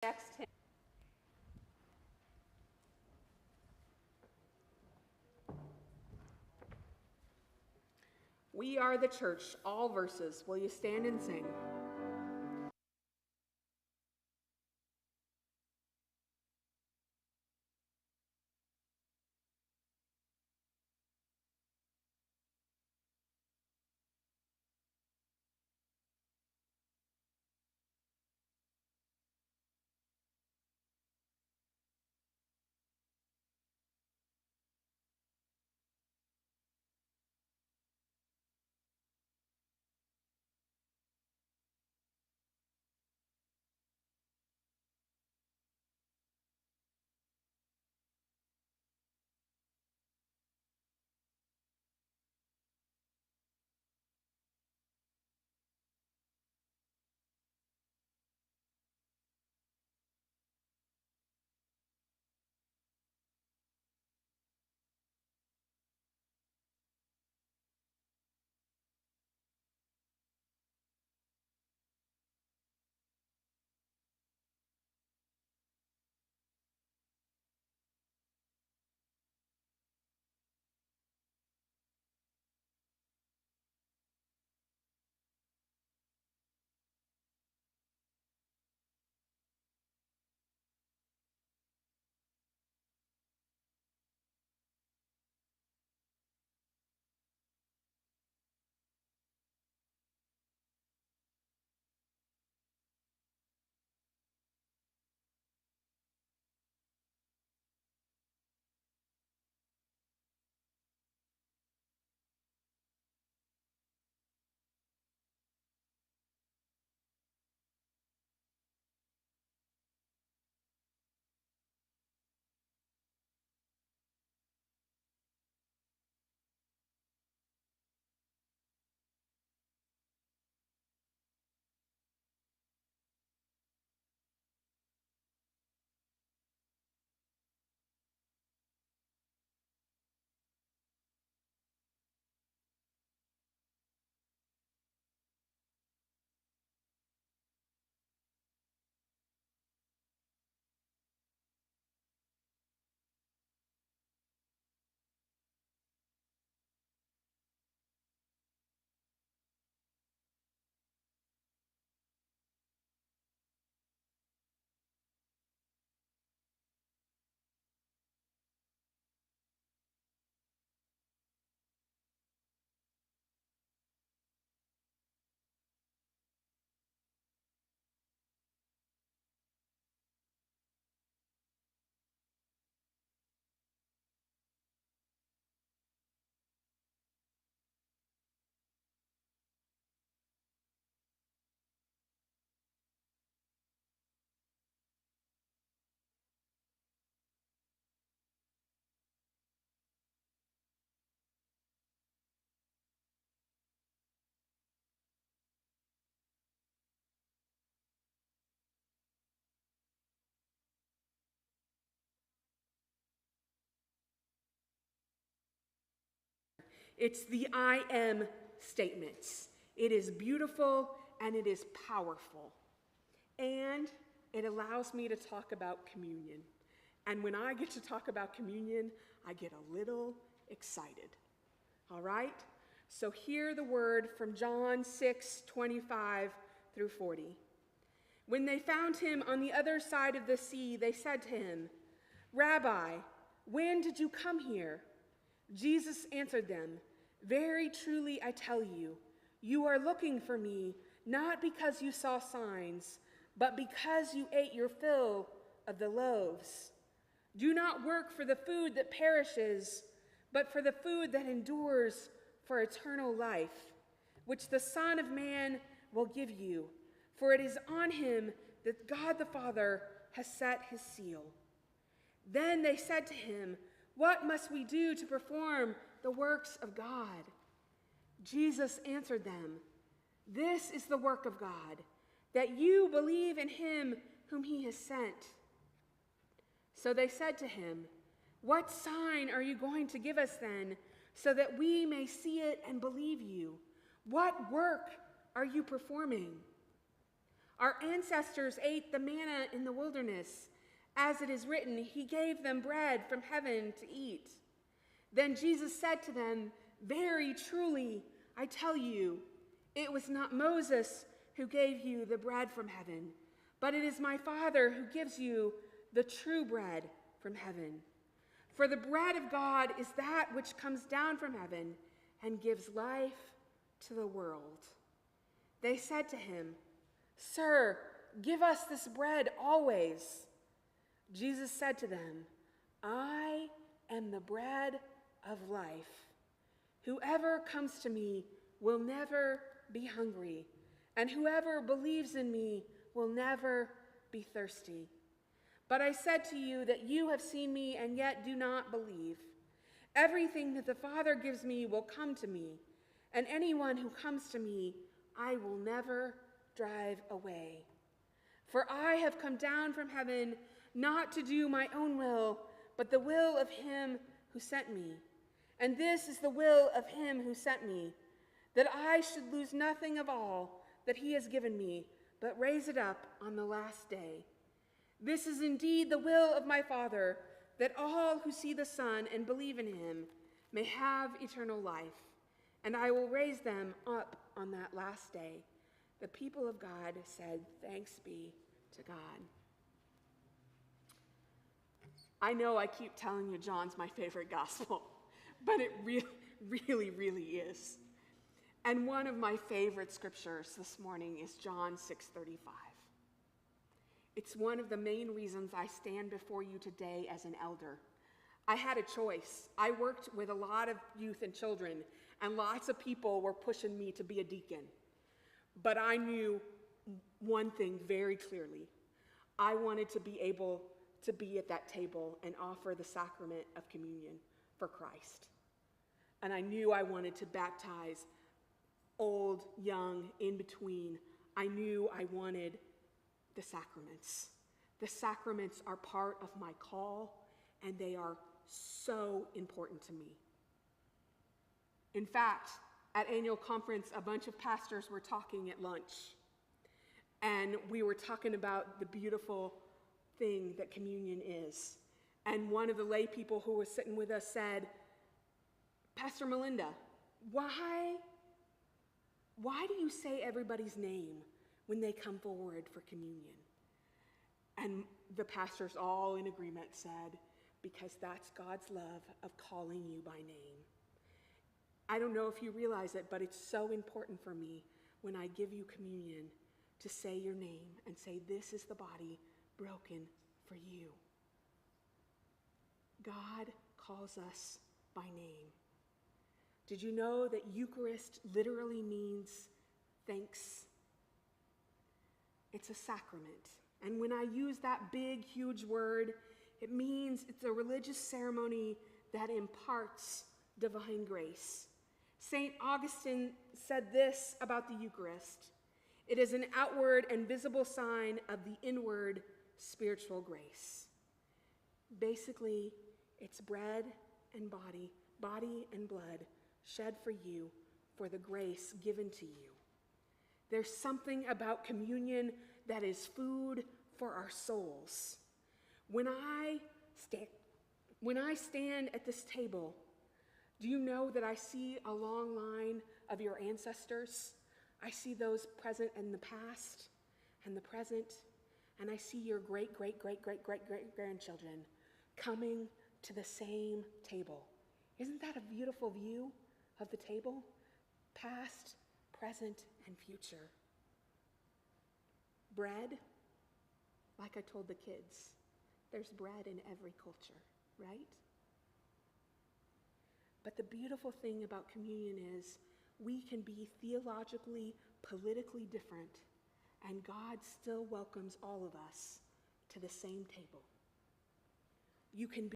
Next hymn. We Are the Church, all verses. Will you stand and sing? It's the I am statements. It is beautiful and it is powerful. And it allows me to talk about communion. And when I get to talk about communion, I get a little excited. All right? So hear the word from John 6:25 through 40. When they found him on the other side of the sea, they said to him, "Rabbi, when did you come here?" Jesus answered them, "Very truly I tell you, you are looking for me, not because you saw signs, but because you ate your fill of the loaves. Do not work for the food that perishes, but for the food that endures for eternal life, which the Son of Man will give you, for it is on him that God the Father has set his seal." Then they said to him, "What must we do to perform the works of God?" Jesus answered them, "This is the work of God, that you believe in him whom he has sent." So they said to him, "What sign are you going to give us then, so that we may see it and believe you? What work are you performing?" Our ancestors ate the manna in the wilderness. As it is written, he gave them bread from heaven to eat. Then Jesus said to them, very truly, I tell you, it was not Moses who gave you the bread from heaven, but it is my Father who gives you the true bread from heaven. For the bread of God is that which comes down from heaven and gives life to the world. They said to him, Sir, give us this bread always. Jesus said to them, I am the bread of life. Whoever comes to me will never be hungry, and whoever believes in me will never be thirsty. But I said to you that you have seen me and yet do not believe. Everything that the Father gives me will come to me, and anyone who comes to me, I will never drive away. For I have come down from heaven not to do my own will, but the will of him who sent me. And this is the will of him who sent me, that I should lose nothing of all that he has given me, but raise it up on the last day. This is indeed the will of my Father, that all who see the Son and believe in him may have eternal life, and I will raise them up on that last day. The people of God said, Thanks be to God. I know I keep telling you John's my favorite gospel, but it really is. And one of my favorite scriptures this morning is John 6:35. It's one of the main reasons I stand before you today as an elder. I had a choice. I worked with a lot of youth and children, and lots of people were pushing me to be a deacon. But I knew one thing very clearly. I wanted to be able to be at that table and offer the sacrament of communion for Christ. And I knew I wanted to baptize old, young, in between. I knew I wanted the sacraments. The sacraments are part of my call, and they are so important to me. In fact, at annual conference, a bunch of pastors were talking at lunch, and we were talking about the beautiful thing that communion is. And one of the lay people who was sitting with us said, Pastor Melinda, why do you say everybody's name when they come forward for communion? And the pastors all in agreement said, because that's God's love of calling you by name. I don't know if you realize it, but it's so important for me when I give you communion to say your name and say, this is the body broken for you. God calls us by name. Did you know that Eucharist literally means thanks? It's a sacrament. And when I use that big, huge word, it means it's a religious ceremony that imparts divine grace. St. Augustine said this about the Eucharist. It is an outward and visible sign of the inward spiritual grace. Basically, it's bread and body and blood shed for you for the grace given to you. There's something about communion that is food for our souls. When I stand at this table, do you know that I see a long line of your ancestors? I see those present in the past and the present, and I see your great-great-great-great-great-grandchildren coming to the same table. Isn't that a beautiful view of the table? Past, present, and future. Bread, like I told the kids, there's bread in every culture, right? But the beautiful thing about communion is we can be theologically, politically different, and God still welcomes all of us to the same table. You can be